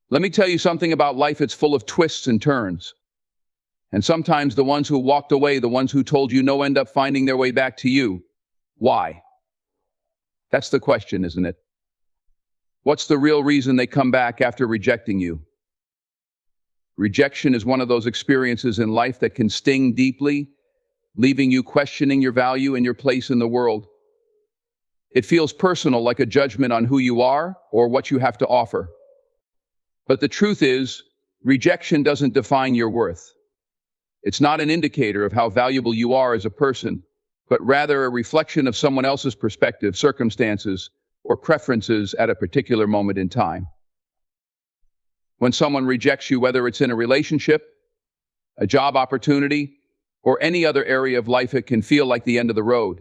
Let me tell you something about life. It's full of twists and turns. And sometimes the ones who walked away, the ones who told you no, end up finding their way back to you. Why? That's the question, isn't it? What's the real reason they come back after rejecting you? Rejection is one of those experiences in life that can sting deeply, leaving you questioning your value and your place in the world. It feels personal, like a judgment on who you are or what you have to offer. But the truth is, rejection doesn't define your worth. It's not an indicator of how valuable you are as a person, but rather a reflection of someone else's perspective, circumstances, or preferences at a particular moment in time. When someone rejects you, whether it's in a relationship, a job opportunity, or any other area of life, it can feel like the end of the road.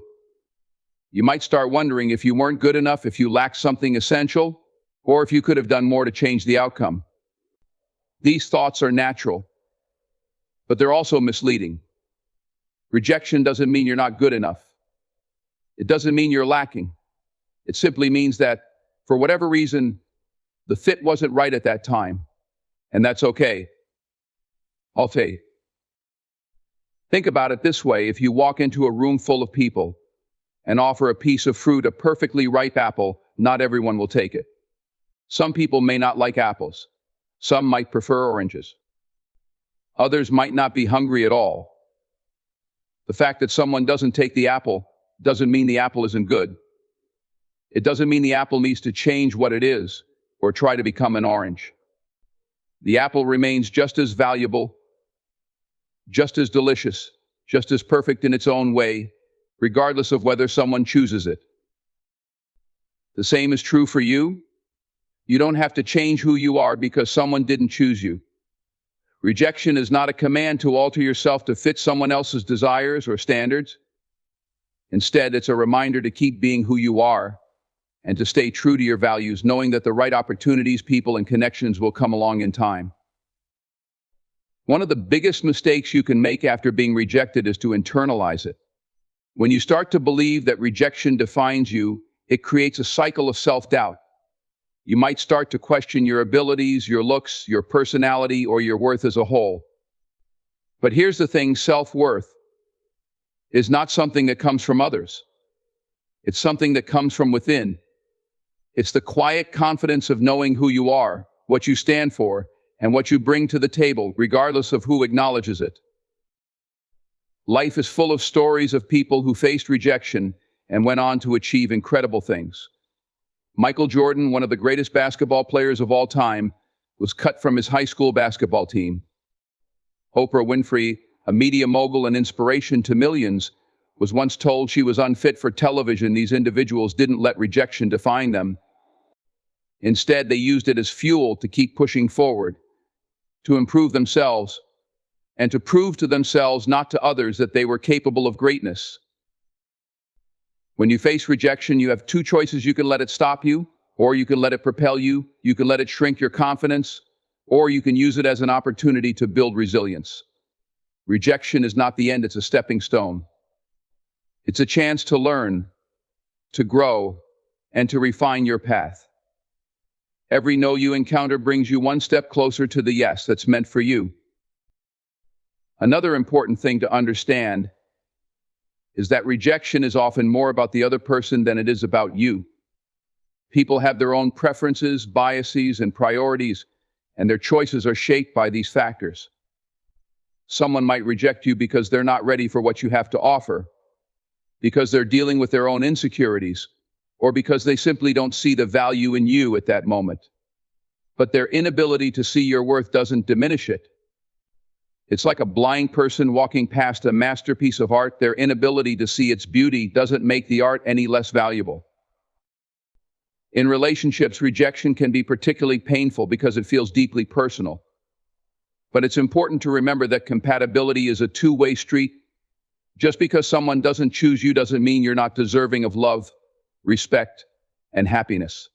You might start wondering if you weren't good enough, if you lacked something essential, or if you could have done more to change the outcome. These thoughts are natural, but they're also misleading. Rejection doesn't mean you're not good enough. It doesn't mean you're lacking. It simply means that, for whatever reason, the fit wasn't right at that time, and that's okay. I'll tell you. Think about it this way: if you walk into a room full of people and offer a piece of fruit, a perfectly ripe apple, not everyone will take it. Some people may not like apples. Some might prefer oranges. Others might not be hungry at all. The fact that someone doesn't take the apple doesn't mean the apple isn't good. It doesn't mean the apple needs to change what it is or try to become an orange. The apple remains just as valuable, just as delicious, just as perfect in its own way, regardless of whether someone chooses it. The same is true for you. You don't have to change who you are because someone didn't choose you. Rejection is not a command to alter yourself to fit someone else's desires or standards. Instead, it's a reminder to keep being who you are and to stay true to your values, knowing that the right opportunities, people, and connections will come along in time. One of the biggest mistakes you can make after being rejected is to internalize it. When you start to believe that rejection defines you, it creates a cycle of self-doubt. You might start to question your abilities, your looks, your personality, or your worth as a whole. But here's the thing: self-worth is not something that comes from others. It's something that comes from within. It's the quiet confidence of knowing who you are, what you stand for, and what you bring to the table, regardless of who acknowledges it. Life is full of stories of people who faced rejection and went on to achieve incredible things. Michael Jordan, one of the greatest basketball players of all time, was cut from his high school basketball team. Oprah Winfrey, a media mogul and inspiration to millions, was once told she was unfit for television. These individuals didn't let rejection define them. Instead, they used it as fuel to keep pushing forward, to improve themselves, and to prove to themselves, not to others, that they were capable of greatness. When you face rejection, you have two choices. You can let it stop you, or you can let it propel you. You can let it shrink your confidence, or you can use it as an opportunity to build resilience. Rejection is not the end, it's a stepping stone. It's a chance to learn, to grow, and to refine your path. Every no you encounter brings you one step closer to the yes that's meant for you. Another important thing to understand is that rejection is often more about the other person than it is about you. People have their own preferences, biases, and priorities, and their choices are shaped by these factors. Someone might reject you because they're not ready for what you have to offer, because they're dealing with their own insecurities, or because they simply don't see the value in you at that moment. But their inability to see your worth doesn't diminish it. It's like a blind person walking past a masterpiece of art. Their inability to see its beauty doesn't make the art any less valuable. In relationships, rejection can be particularly painful because it feels deeply personal. But it's important to remember that compatibility is a two-way street. Just because someone doesn't choose you doesn't mean you're not deserving of love, respect, and happiness.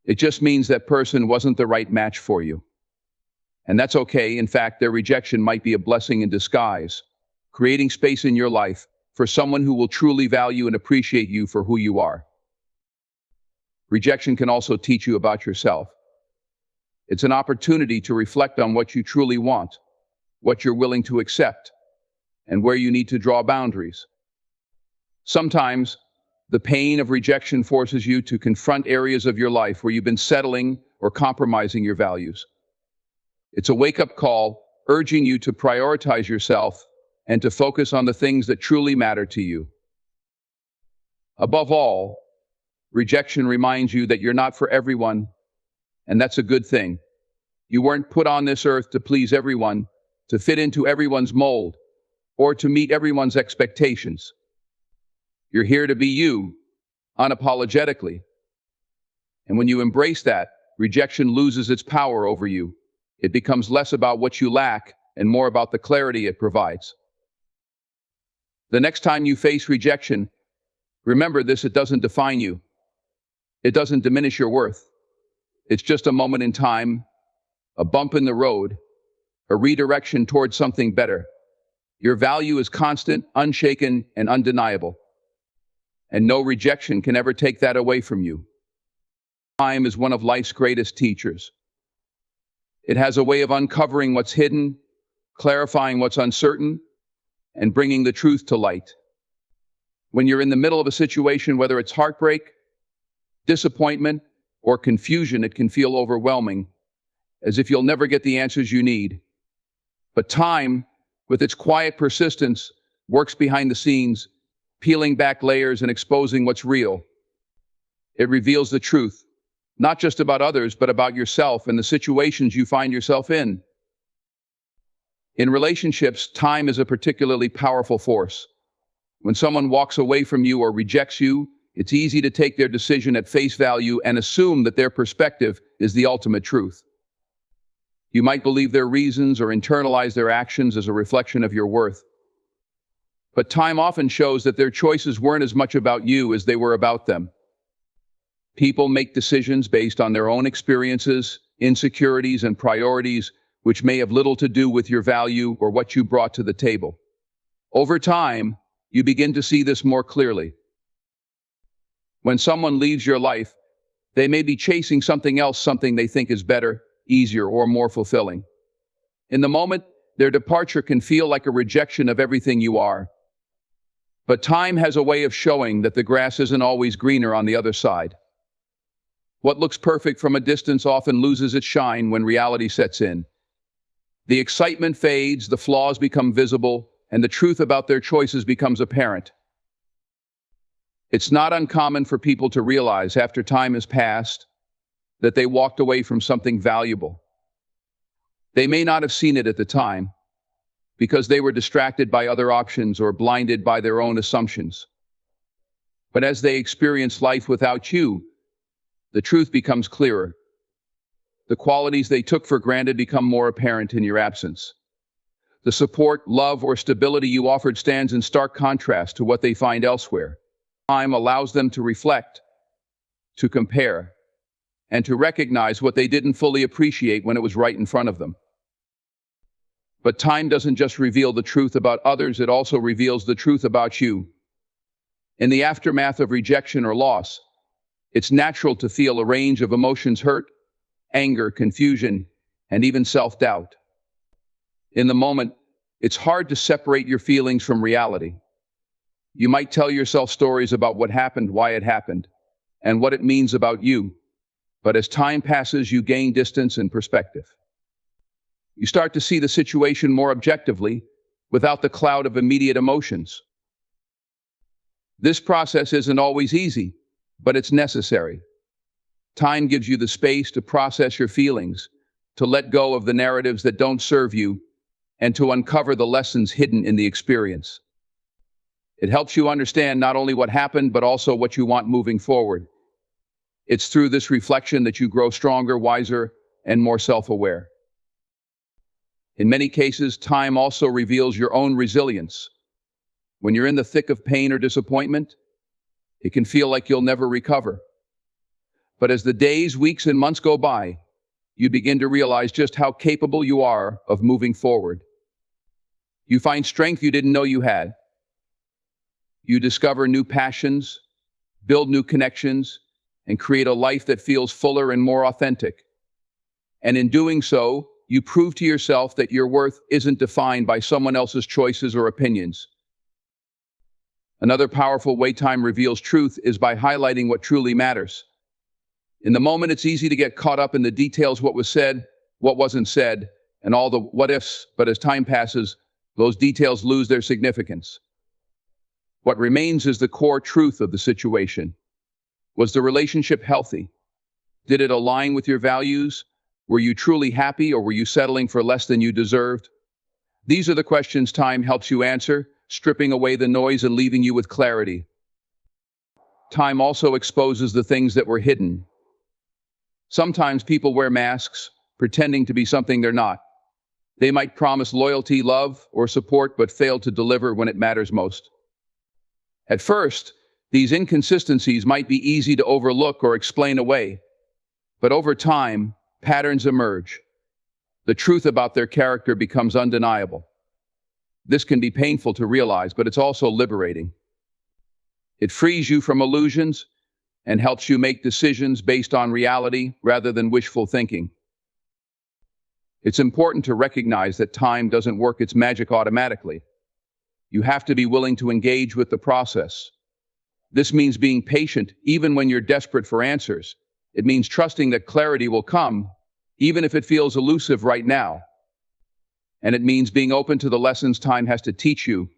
It just means that person wasn't the right match for you. And that's okay. In fact, their rejection might be a blessing in disguise, creating space in your life for someone who will truly value and appreciate you for who you are. Rejection can also teach you about yourself. It's an opportunity to reflect on what you truly want, what you're willing to accept, and where you need to draw boundaries. Sometimes, the pain of rejection forces you to confront areas of your life where you've been settling or compromising your values. It's a wake-up call, urging you to prioritize yourself and to focus on the things that truly matter to you. Above all, rejection reminds you that you're not for everyone, and that's a good thing. You weren't put on this earth to please everyone, to fit into everyone's mold, or to meet everyone's expectations. You're here to be you, unapologetically. And when you embrace that, rejection loses its power over you. It becomes less about what you lack and more about the clarity it provides. The next time you face rejection, remember this: it doesn't define you. It doesn't diminish your worth. It's just a moment in time, a bump in the road, a redirection towards something better. Your value is constant, unshaken, and undeniable. And no rejection can ever take that away from you. Time is one of life's greatest teachers. It has a way of uncovering what's hidden, clarifying what's uncertain, and bringing the truth to light. When you're in the middle of a situation, whether it's heartbreak, disappointment, or confusion, it can feel overwhelming, as if you'll never get the answers you need. But time, with its quiet persistence, works behind the scenes, peeling back layers and exposing what's real. It reveals the truth, not just about others, but about yourself and the situations you find yourself in. In relationships, time is a particularly powerful force. When someone walks away from you or rejects you, it's easy to take their decision at face value and assume that their perspective is the ultimate truth. You might believe their reasons or internalize their actions as a reflection of your worth. But time often shows that their choices weren't as much about you as they were about them. People make decisions based on their own experiences, insecurities, and priorities, which may have little to do with your value or what you brought to the table. Over time, you begin to see this more clearly. When someone leaves your life, they may be chasing something else, something they think is better, easier, or more fulfilling. In the moment, their departure can feel like a rejection of everything you are. But time has a way of showing that the grass isn't always greener on the other side. What looks perfect from a distance often loses its shine when reality sets in. The excitement fades, the flaws become visible, and the truth about their choices becomes apparent. It's not uncommon for people to realize after time has passed that they walked away from something valuable. They may not have seen it at the time because they were distracted by other options or blinded by their own assumptions. But as they experience life without you, the truth becomes clearer. The qualities they took for granted become more apparent in your absence. The support, love, or stability you offered stands in stark contrast to what they find elsewhere. Time allows them to reflect, to compare, and to recognize what they didn't fully appreciate when it was right in front of them. But time doesn't just reveal the truth about others, it also reveals the truth about you. In the aftermath of rejection or loss, it's natural to feel a range of emotions: hurt, anger, confusion, and even self-doubt. In the moment, it's hard to separate your feelings from reality. You might tell yourself stories about what happened, why it happened, and what it means about you. But as time passes, you gain distance and perspective. You start to see the situation more objectively, without the cloud of immediate emotions. This process isn't always easy, but it's necessary. Time gives you the space to process your feelings, to let go of the narratives that don't serve you, and to uncover the lessons hidden in the experience. It helps you understand not only what happened, but also what you want moving forward. It's through this reflection that you grow stronger, wiser, and more self-aware. In many cases, time also reveals your own resilience. When you're in the thick of pain or disappointment, it can feel like you'll never recover. But as the days, weeks, and months go by, you begin to realize just how capable you are of moving forward. You find strength you didn't know you had. You discover new passions, build new connections, and create a life that feels fuller and more authentic. And in doing so, you prove to yourself that your worth isn't defined by someone else's choices or opinions. Another powerful way time reveals truth is by highlighting what truly matters. In the moment, it's easy to get caught up in the details, what was said, what wasn't said, and all the what ifs, but as time passes, those details lose their significance. What remains is the core truth of the situation. Was the relationship healthy? Did it align with your values? Were you truly happy, or were you settling for less than you deserved? These are the questions time helps you answer, stripping away the noise and leaving you with clarity. Time also exposes the things that were hidden. Sometimes people wear masks, pretending to be something they're not. They might promise loyalty, love, or support, but fail to deliver when it matters most. At first, these inconsistencies might be easy to overlook or explain away, but over time, patterns emerge. The truth about their character becomes undeniable. This can be painful to realize, but it's also liberating. It frees you from illusions and helps you make decisions based on reality rather than wishful thinking. It's important to recognize that time doesn't work its magic automatically. You have to be willing to engage with the process. This means being patient even when you're desperate for answers. It means trusting that clarity will come, even if it feels elusive right now. And it means being open to the lessons time has to teach you,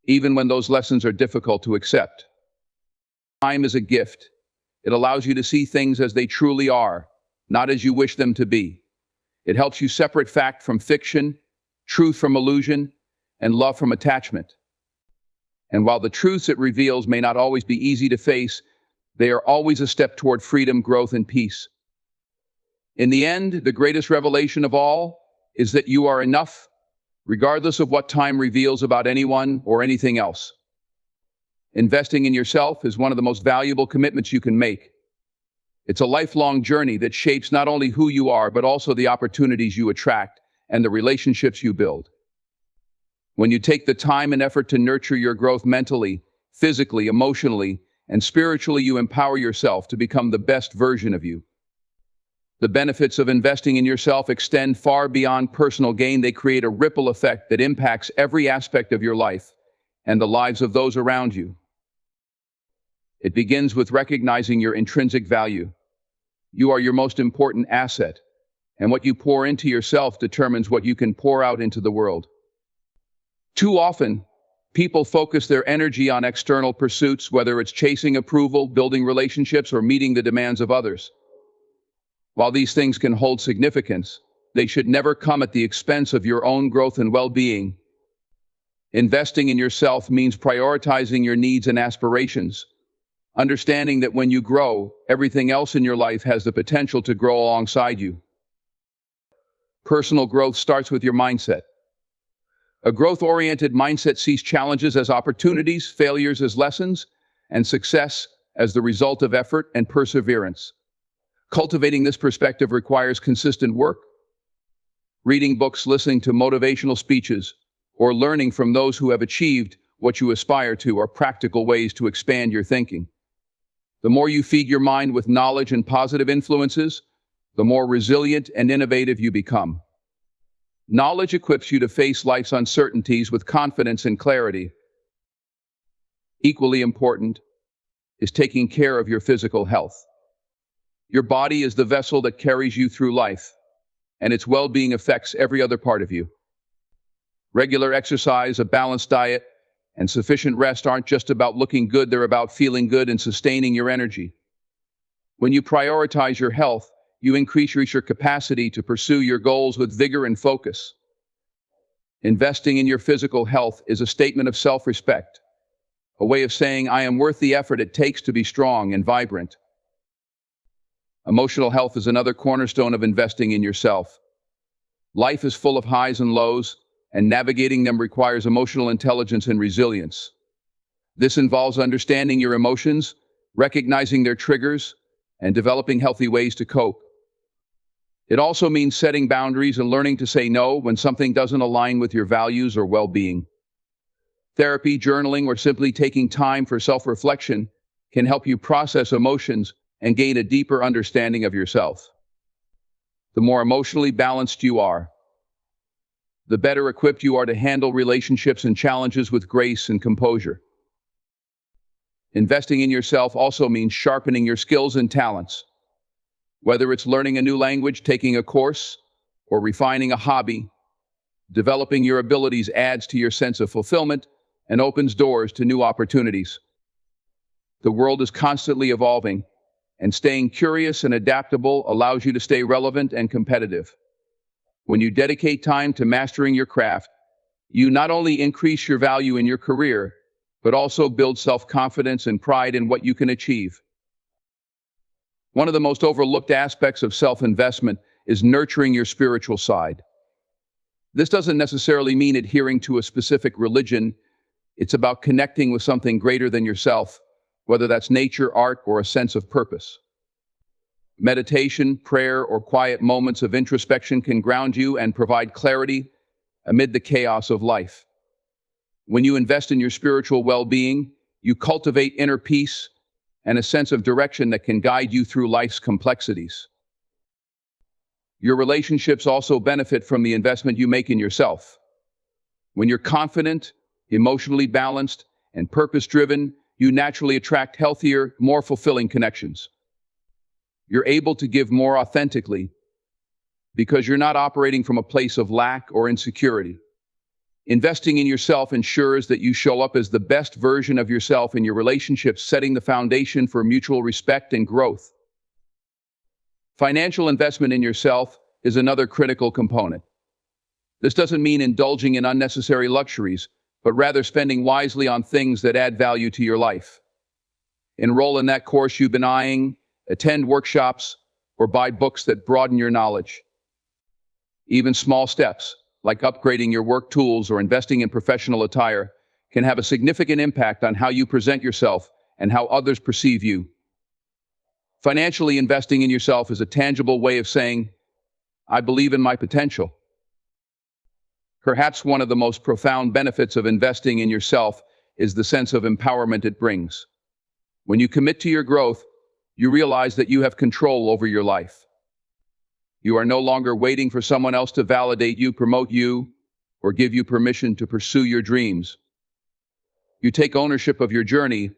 even when those lessons are difficult to accept. Time is a gift. It allows you to see things as they truly are, not as you wish them to be. It helps you separate fact from fiction, truth from illusion, and love from attachment. And while the truths it reveals may not always be easy to face, they are always a step toward freedom, growth, and peace. In the end, the greatest revelation of all is that you are enough, regardless of what time reveals about anyone or anything else. Investing in yourself is one of the most valuable commitments you can make. It's a lifelong journey that shapes not only who you are, but also the opportunities you attract and the relationships you build. When you take the time and effort to nurture your growth mentally, physically, emotionally, and spiritually, you empower yourself to become the best version of you. The benefits of investing in yourself extend far beyond personal gain. They create a ripple effect that impacts every aspect of your life and the lives of those around you. It begins with recognizing your intrinsic value. You are your most important asset, and what you pour into yourself determines what you can pour out into the world. Too often, people focus their energy on external pursuits, whether it's chasing approval, building relationships, or meeting the demands of others. While these things can hold significance, they should never come at the expense of your own growth and well-being. Investing in yourself means prioritizing your needs and aspirations, understanding that when you grow, everything else in your life has the potential to grow alongside you. Personal growth starts with your mindset. A growth-oriented mindset sees challenges as opportunities, failures as lessons, and success as the result of effort and perseverance. Cultivating this perspective requires consistent work. Reading books, listening to motivational speeches, or learning from those who have achieved what you aspire to are practical ways to expand your thinking. The more you feed your mind with knowledge and positive influences, the more resilient and innovative you become. Knowledge equips you to face life's uncertainties with confidence and clarity. Equally important is taking care of your physical health. Your body is the vessel that carries you through life, and its well-being affects every other part of you. Regular exercise, a balanced diet, and sufficient rest aren't just about looking good, they're about feeling good and sustaining your energy. When you prioritize your health, you increase your capacity to pursue your goals with vigor and focus. Investing in your physical health is a statement of self-respect, a way of saying, I am worth the effort it takes to be strong and vibrant. Emotional health is another cornerstone of investing in yourself. Life is full of highs and lows, and navigating them requires emotional intelligence and resilience. This involves understanding your emotions, recognizing their triggers, and developing healthy ways to cope. It also means setting boundaries and learning to say no when something doesn't align with your values or well-being. Therapy, journaling, or simply taking time for self-reflection can help you process emotions and gain a deeper understanding of yourself. The more emotionally balanced you are, the better equipped you are to handle relationships and challenges with grace and composure. Investing in yourself also means sharpening your skills and talents. Whether it's learning a new language, taking a course, or refining a hobby, developing your abilities adds to your sense of fulfillment and opens doors to new opportunities. The world is constantly evolving, and staying curious and adaptable allows you to stay relevant and competitive. When you dedicate time to mastering your craft, you not only increase your value in your career, but also build self-confidence and pride in what you can achieve. One of the most overlooked aspects of self-investment is nurturing your spiritual side. This doesn't necessarily mean adhering to a specific religion. It's about connecting with something greater than yourself, whether that's nature, art, or a sense of purpose. Meditation, prayer, or quiet moments of introspection can ground you and provide clarity amid the chaos of life. When you invest in your spiritual well-being, you cultivate inner peace and a sense of direction that can guide you through life's complexities. Your relationships also benefit from the investment you make in yourself. When you're confident, emotionally balanced, and purpose-driven, you naturally attract healthier, more fulfilling connections. You're able to give more authentically because you're not operating from a place of lack or insecurity. Investing in yourself ensures that you show up as the best version of yourself in your relationships, setting the foundation for mutual respect and growth. Financial investment in yourself is another critical component. This doesn't mean indulging in unnecessary luxuries, but rather spending wisely on things that add value to your life. Enroll in that course you've been eyeing, attend workshops, or buy books that broaden your knowledge. Even small steps, like upgrading your work tools or investing in professional attire, can have a significant impact on how you present yourself and how others perceive you. Financially investing in yourself is a tangible way of saying, "I believe in my potential." Perhaps one of the most profound benefits of investing in yourself is the sense of empowerment it brings. When you commit to your growth, you realize that you have control over your life. You are no longer waiting for someone else to validate you, promote you, or give you permission to pursue your dreams. You take ownership of your journey,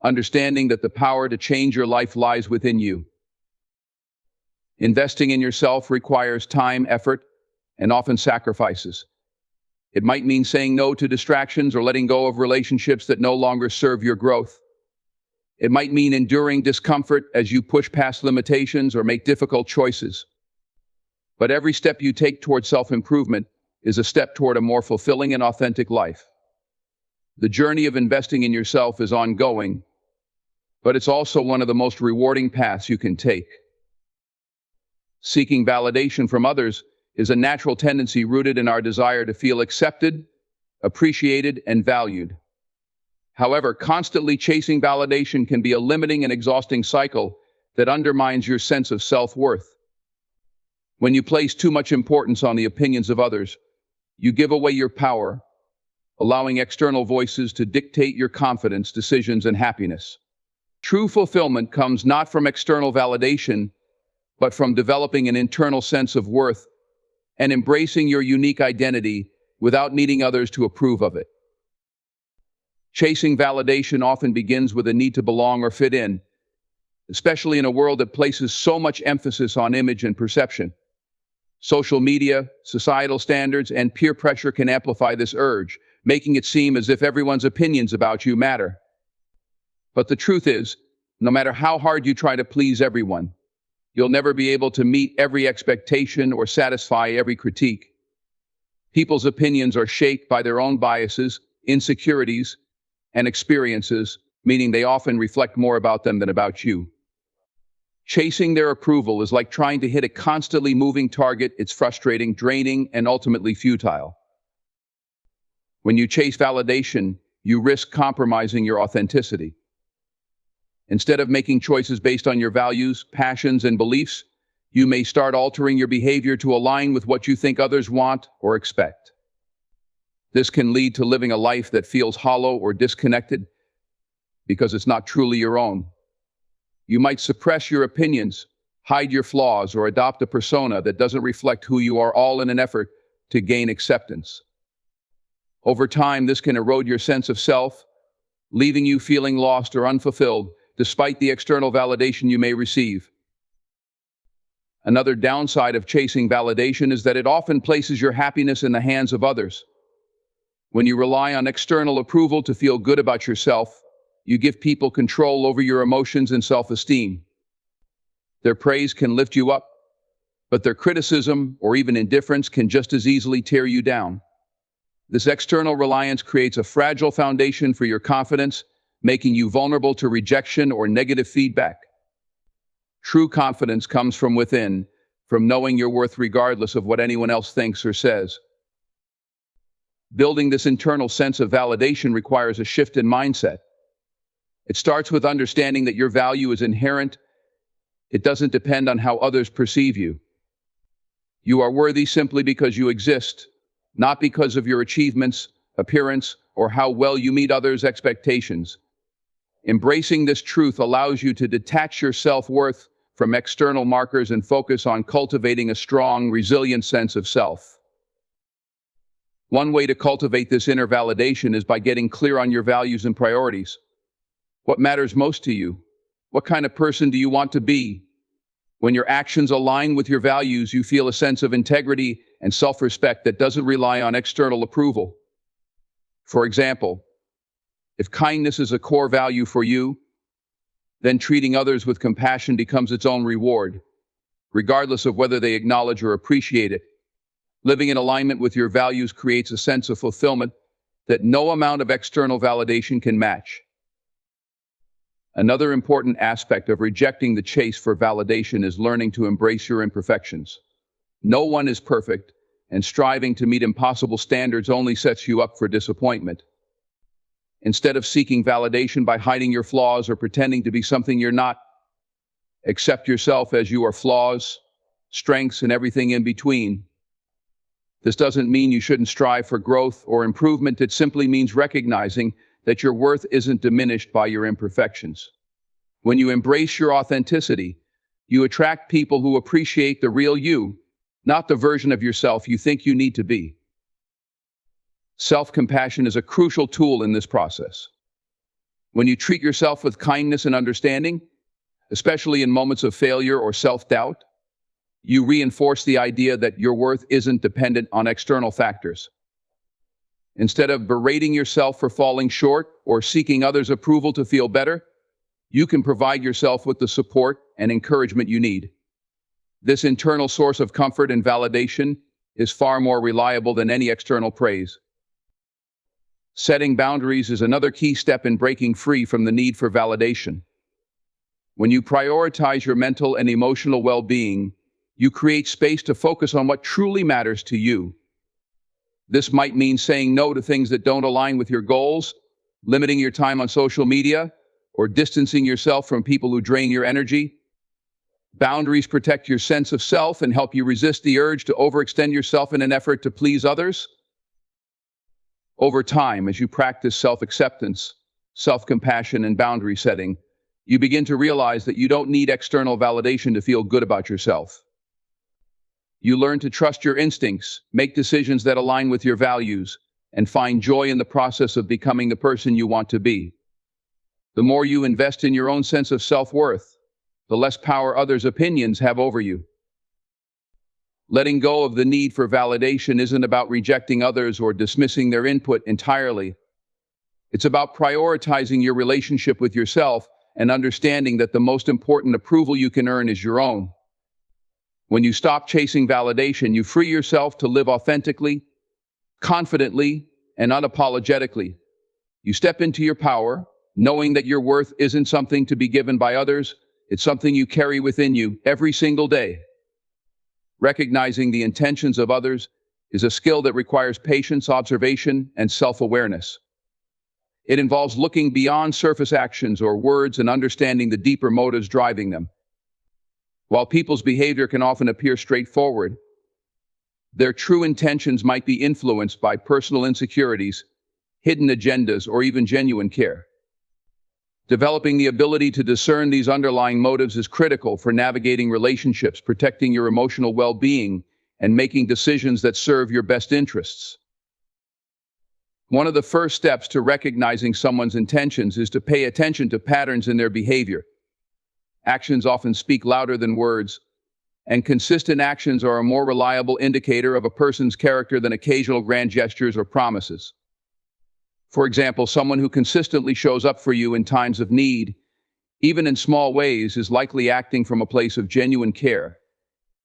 understanding that the power to change your life lies within you. Investing in yourself requires time, effort, and often sacrifices. It might mean saying no to distractions or letting go of relationships that no longer serve your growth. It might mean enduring discomfort as you push past limitations or make difficult choices. But every step you take toward self-improvement is a step toward a more fulfilling and authentic life. The journey of investing in yourself is ongoing, but it's also one of the most rewarding paths you can take. Seeking validation from others is a natural tendency rooted in our desire to feel accepted, appreciated, and valued. However, constantly chasing validation can be a limiting and exhausting cycle that undermines your sense of self-worth. When you place too much importance on the opinions of others, you give away your power, allowing external voices to dictate your confidence, decisions, and happiness. True fulfillment comes not from external validation, but from developing an internal sense of worth and embracing your unique identity without needing others to approve of it. Chasing validation often begins with a need to belong or fit in, especially in a world that places so much emphasis on image and perception. Social media, societal standards, and peer pressure can amplify this urge, making it seem as if everyone's opinions about you matter. But the truth is, no matter how hard you try to please everyone, you'll never be able to meet every expectation or satisfy every critique. People's opinions are shaped by their own biases, insecurities, and experiences, meaning they often reflect more about them than about you. Chasing their approval is like trying to hit a constantly moving target. It's frustrating, draining, and ultimately futile. When you chase validation, you risk compromising your authenticity. Instead of making choices based on your values, passions, and beliefs, you may start altering your behavior to align with what you think others want or expect. This can lead to living a life that feels hollow or disconnected because it's not truly your own. You might suppress your opinions, hide your flaws, or adopt a persona that doesn't reflect who you are, all in an effort to gain acceptance. Over time, this can erode your sense of self, leaving you feeling lost or unfulfilled, despite the external validation you may receive. Another downside of chasing validation is that it often places your happiness in the hands of others. When you rely on external approval to feel good about yourself, you give people control over your emotions and self-esteem. Their praise can lift you up, but their criticism or even indifference can just as easily tear you down. This external reliance creates a fragile foundation for your confidence, making you vulnerable to rejection or negative feedback. True confidence comes from within, from knowing your worth regardless of what anyone else thinks or says. Building this internal sense of validation requires a shift in mindset. It starts with understanding that your value is inherent. It doesn't depend on how others perceive you. You are worthy simply because you exist, not because of your achievements, appearance, or how well you meet others' expectations. Embracing this truth allows you to detach your self-worth from external markers and focus on cultivating a strong, resilient sense of self. One way to cultivate this inner validation is by getting clear on your values and priorities. What matters most to you? What kind of person do you want to be? When your actions align with your values, you feel a sense of integrity and self-respect that doesn't rely on external approval. For example, if kindness is a core value for you, then treating others with compassion becomes its own reward, regardless of whether they acknowledge or appreciate it. Living in alignment with your values creates a sense of fulfillment that no amount of external validation can match. Another important aspect of rejecting the chase for validation is learning to embrace your imperfections. No one is perfect, and striving to meet impossible standards only sets you up for disappointment. Instead of seeking validation by hiding your flaws or pretending to be something you're not, accept yourself as you are: flaws, strengths, and everything in between. This doesn't mean you shouldn't strive for growth or improvement. It simply means recognizing that your worth isn't diminished by your imperfections. When you embrace your authenticity, you attract people who appreciate the real you, not the version of yourself you think you need to be. Self-compassion is a crucial tool in this process. When you treat yourself with kindness and understanding, especially in moments of failure or self-doubt, you reinforce the idea that your worth isn't dependent on external factors. Instead of berating yourself for falling short or seeking others' approval to feel better, you can provide yourself with the support and encouragement you need. This internal source of comfort and validation is far more reliable than any external praise. Setting boundaries is another key step in breaking free from the need for validation. When you prioritize your mental and emotional well-being, you create space to focus on what truly matters to you. This might mean saying no to things that don't align with your goals, limiting your time on social media, or distancing yourself from people who drain your energy. Boundaries protect your sense of self and help you resist the urge to overextend yourself in an effort to please others. Over time, as you practice self-acceptance, self-compassion, and boundary setting, you begin to realize that you don't need external validation to feel good about yourself. You learn to trust your instincts, make decisions that align with your values, and find joy in the process of becoming the person you want to be. The more you invest in your own sense of self-worth, the less power others' opinions have over you. Letting go of the need for validation isn't about rejecting others or dismissing their input entirely. It's about prioritizing your relationship with yourself and understanding that the most important approval you can earn is your own. When you stop chasing validation, you free yourself to live authentically, confidently, and unapologetically. You step into your power, knowing that your worth isn't something to be given by others, it's something you carry within you every single day. Recognizing the intentions of others is a skill that requires patience, observation, and self-awareness. It involves looking beyond surface actions or words and understanding the deeper motives driving them. While people's behavior can often appear straightforward, their true intentions might be influenced by personal insecurities, hidden agendas, or even genuine care. Developing the ability to discern these underlying motives is critical for navigating relationships, protecting your emotional well-being, and making decisions that serve your best interests. One of the first steps to recognizing someone's intentions is to pay attention to patterns in their behavior. Actions often speak louder than words, and consistent actions are a more reliable indicator of a person's character than occasional grand gestures or promises. For example, someone who consistently shows up for you in times of need, even in small ways, is likely acting from a place of genuine care.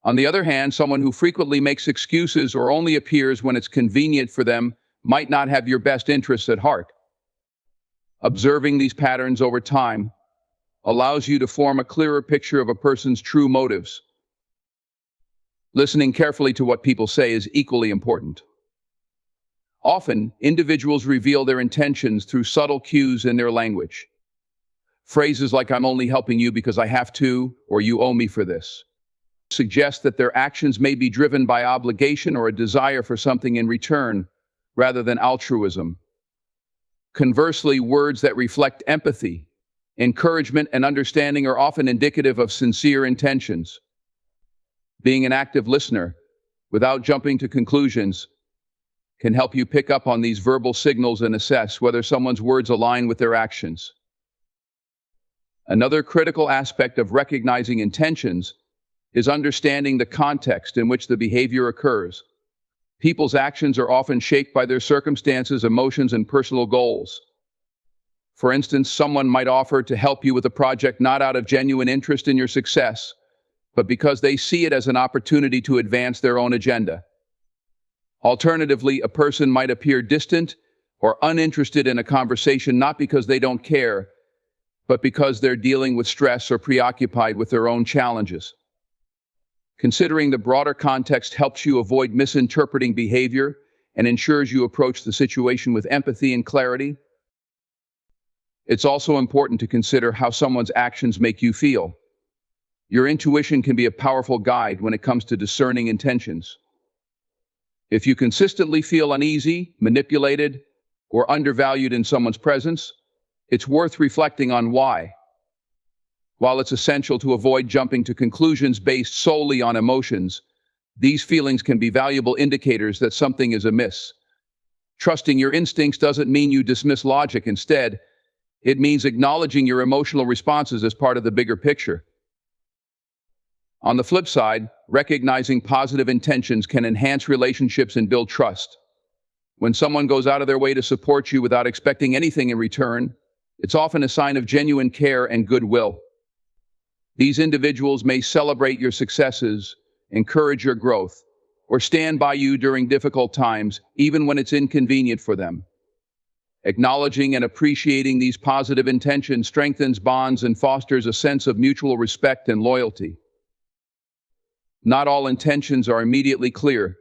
On the other hand, someone who frequently makes excuses or only appears when it's convenient for them might not have your best interests at heart. Observing these patterns over time allows you to form a clearer picture of a person's true motives. Listening carefully to what people say is equally important. Often, individuals reveal their intentions through subtle cues in their language. Phrases like "I'm only helping you because I have to," or "you owe me for this," suggest that their actions may be driven by obligation or a desire for something in return, rather than altruism. Conversely, words that reflect empathy, encouragement, and understanding are often indicative of sincere intentions. Being an active listener, without jumping to conclusions, can help you pick up on these verbal signals and assess whether someone's words align with their actions. Another critical aspect of recognizing intentions is understanding the context in which the behavior occurs. People's actions are often shaped by their circumstances, emotions, and personal goals. For instance, someone might offer to help you with a project not out of genuine interest in your success, but because they see it as an opportunity to advance their own agenda. Alternatively, a person might appear distant or uninterested in a conversation not because they don't care, but because they're dealing with stress or preoccupied with their own challenges. Considering the broader context helps you avoid misinterpreting behavior and ensures you approach the situation with empathy and clarity. It's also important to consider how someone's actions make you feel. Your intuition can be a powerful guide when it comes to discerning intentions. If you consistently feel uneasy, manipulated, or undervalued in someone's presence, it's worth reflecting on why. While it's essential to avoid jumping to conclusions based solely on emotions, these feelings can be valuable indicators that something is amiss. Trusting your instincts doesn't mean you dismiss logic. Instead, it means acknowledging your emotional responses as part of the bigger picture. On the flip side, recognizing positive intentions can enhance relationships and build trust. When someone goes out of their way to support you without expecting anything in return, it's often a sign of genuine care and goodwill. These individuals may celebrate your successes, encourage your growth, or stand by you during difficult times, even when it's inconvenient for them. Acknowledging and appreciating these positive intentions strengthens bonds and fosters a sense of mutual respect and loyalty. Not all intentions are immediately clear.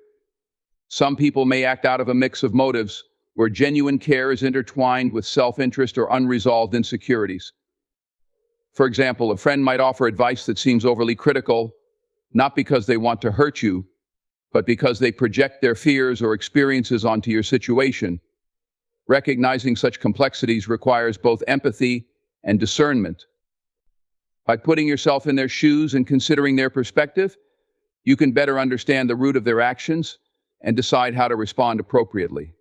Some people may act out of a mix of motives, where genuine care is intertwined with self-interest or unresolved insecurities. For example, a friend might offer advice that seems overly critical, not because they want to hurt you, but because they project their fears or experiences onto your situation. Recognizing such complexities requires both empathy and discernment. By putting yourself in their shoes and considering their perspective, you can better understand the root of their actions and decide how to respond appropriately.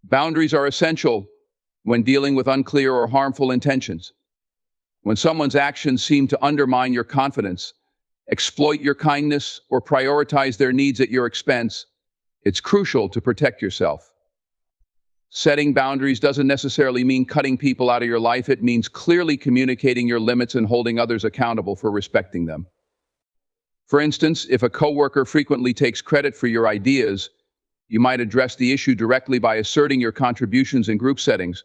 Boundaries are essential when dealing with unclear or harmful intentions. When someone's actions seem to undermine your confidence, exploit your kindness, or prioritize their needs at your expense, it's crucial to protect yourself. Setting boundaries doesn't necessarily mean cutting people out of your life. It means clearly communicating your limits and holding others accountable for respecting them. For instance, if a coworker frequently takes credit for your ideas, you might address the issue directly by asserting your contributions in group settings.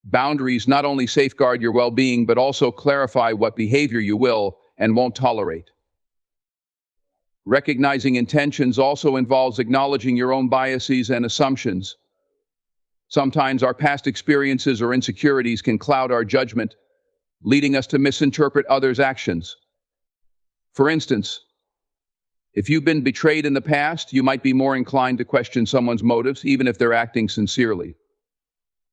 Boundaries not only safeguard your well-being, but also clarify what behavior you will and won't tolerate. Recognizing intentions also involves acknowledging your own biases and assumptions. Sometimes our past experiences or insecurities can cloud our judgment, leading us to misinterpret others' actions. For instance, if you've been betrayed in the past, you might be more inclined to question someone's motives, even if they're acting sincerely.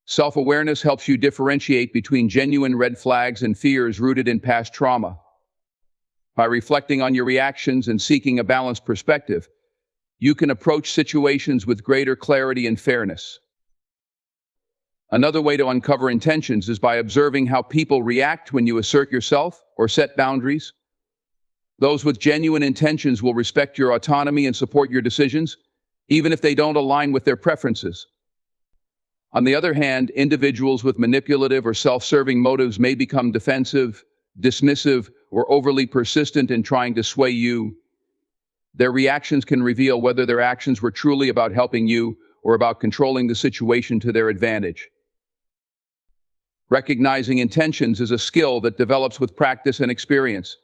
Self-awareness helps you differentiate between genuine red flags and fears rooted in past trauma. By reflecting on your reactions and seeking a balanced perspective, you can approach situations with greater clarity and fairness. Another way to uncover intentions is by observing how people react when you assert yourself or set boundaries. Those with genuine intentions will respect your autonomy and support your decisions, even if they don't align with their preferences. On the other hand, individuals with manipulative or self-serving motives may become defensive, dismissive, or overly persistent in trying to sway you. Their reactions can reveal whether their actions were truly about helping you or about controlling the situation to their advantage. Recognizing intentions is a skill that develops with practice and experience.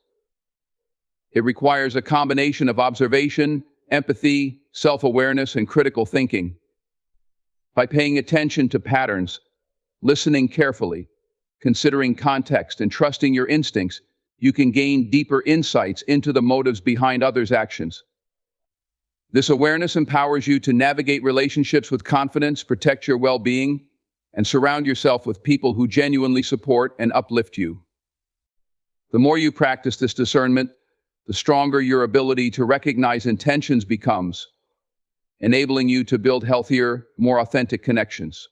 It requires a combination of observation, empathy, self-awareness, and critical thinking. By paying attention to patterns, listening carefully, considering context, and trusting your instincts, you can gain deeper insights into the motives behind others' actions. This awareness empowers you to navigate relationships with confidence, protect your well-being, and surround yourself with people who genuinely support and uplift you. The more you practice this discernment, the stronger your ability to recognize intentions becomes, enabling you to build healthier, more authentic connections.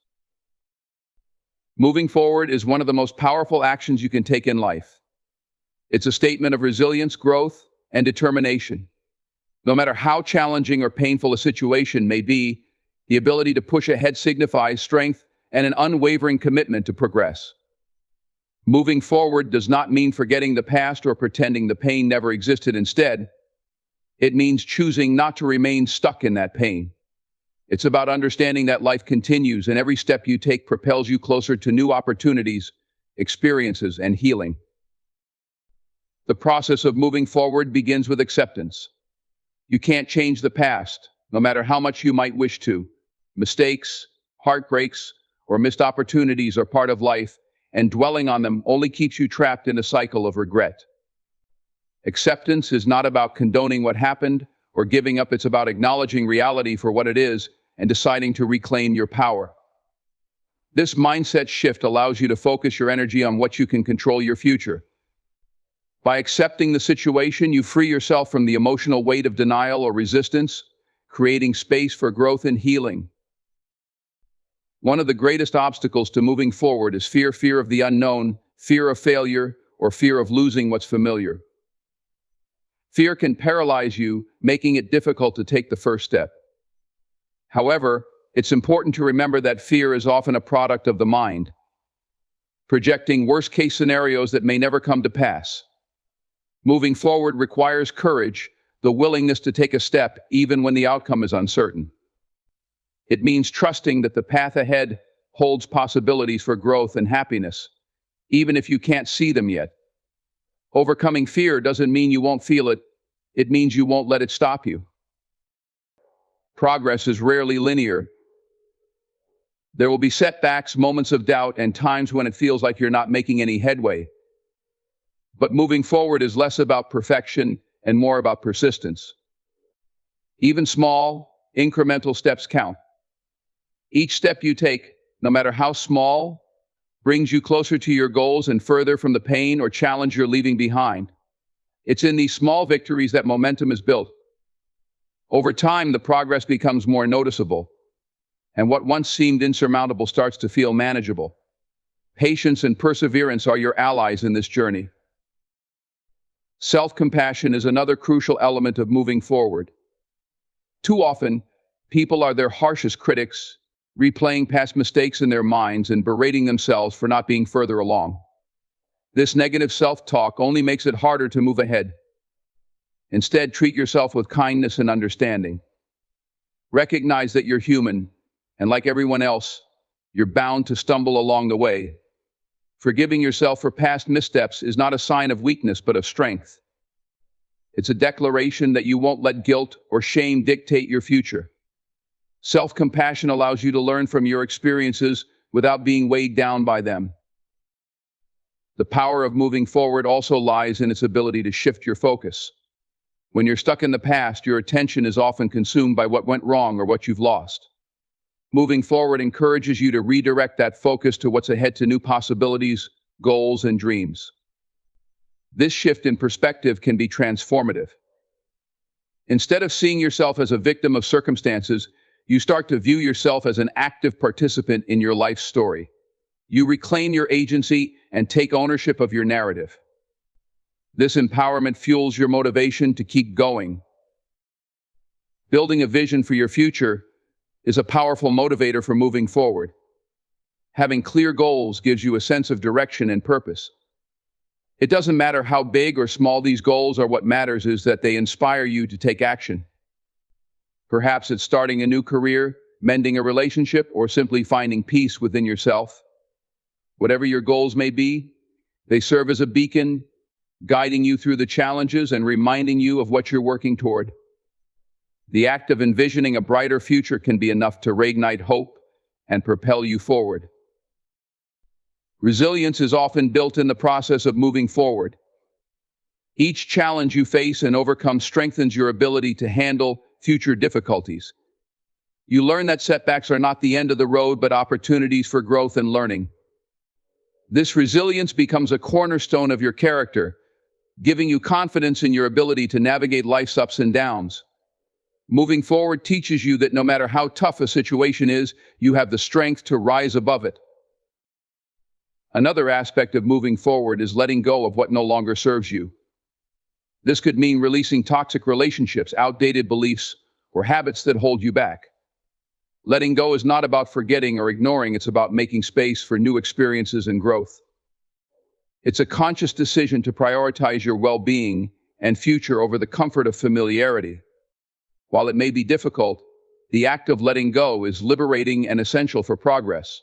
Moving forward is one of the most powerful actions you can take in life. It's a statement of resilience, growth, and determination. No matter how challenging or painful a situation may be, the ability to push ahead signifies strength and an unwavering commitment to progress. Moving forward does not mean forgetting the past or pretending the pain never existed. Instead, it means choosing not to remain stuck in that pain. It's about understanding that life continues and every step you take propels you closer to new opportunities, experiences, and healing. The process of moving forward begins with acceptance. You can't change the past, no matter how much you might wish to. Mistakes, heartbreaks, or missed opportunities are part of life, and dwelling on them only keeps you trapped in a cycle of regret. Acceptance is not about condoning what happened or giving up. It's about acknowledging reality for what it is and deciding to reclaim your power. This mindset shift allows you to focus your energy on what you can control: your future. By accepting the situation, you free yourself from the emotional weight of denial or resistance, creating space for growth and healing. One of the greatest obstacles to moving forward is fear of the unknown, fear of failure, or fear of losing what's familiar. Fear can paralyze you, making it difficult to take the first step. However, it's important to remember that fear is often a product of the mind, projecting worst-case scenarios that may never come to pass. Moving forward requires courage, the willingness to take a step even when the outcome is uncertain. It means trusting that the path ahead holds possibilities for growth and happiness, even if you can't see them yet. Overcoming fear doesn't mean you won't feel it. It means you won't let it stop you. Progress is rarely linear. There will be setbacks, moments of doubt, and times when it feels like you're not making any headway. But moving forward is less about perfection and more about persistence. Even small, incremental steps count. Each step you take, no matter how small, brings you closer to your goals and further from the pain or challenge you're leaving behind. It's in these small victories that momentum is built. Over time, the progress becomes more noticeable, and what once seemed insurmountable starts to feel manageable. Patience and perseverance are your allies in this journey. Self-compassion is another crucial element of moving forward. Too often, people are their harshest critics, replaying past mistakes in their minds and berating themselves for not being further along. This negative self-talk only makes it harder to move ahead. Instead, treat yourself with kindness and understanding. Recognize that you're human, and like everyone else, you're bound to stumble along the way. Forgiving yourself for past missteps is not a sign of weakness, but of strength. It's a declaration that you won't let guilt or shame dictate your future. Self-compassion allows you to learn from your experiences without being weighed down by them. The power of moving forward also lies in its ability to shift your focus. When you're stuck in the past, your attention is often consumed by what went wrong or what you've lost. Moving forward encourages you to redirect that focus to what's ahead, to new possibilities, goals, and dreams. This shift in perspective can be transformative. Instead of seeing yourself as a victim of circumstances, you start to view yourself as an active participant in your life story. You reclaim your agency and take ownership of your narrative. This empowerment fuels your motivation to keep going. Building a vision for your future is a powerful motivator for moving forward. Having clear goals gives you a sense of direction and purpose. It doesn't matter how big or small these goals are, what matters is that they inspire you to take action. Perhaps it's starting a new career, mending a relationship, or simply finding peace within yourself. Whatever your goals may be, they serve as a beacon, guiding you through the challenges and reminding you of what you're working toward. The act of envisioning a brighter future can be enough to reignite hope and propel you forward. Resilience is often built in the process of moving forward. Each challenge you face and overcome strengthens your ability to handle future difficulties. You learn that setbacks are not the end of the road, but opportunities for growth and learning. This resilience becomes a cornerstone of your character, giving you confidence in your ability to navigate life's ups and downs. Moving forward teaches you that no matter how tough a situation is, you have the strength to rise above it. Another aspect of moving forward is letting go of what no longer serves you. This could mean releasing toxic relationships, outdated beliefs, or habits that hold you back. Letting go is not about forgetting or ignoring, it's about making space for new experiences and growth. It's a conscious decision to prioritize your well-being and future over the comfort of familiarity. While it may be difficult, the act of letting go is liberating and essential for progress.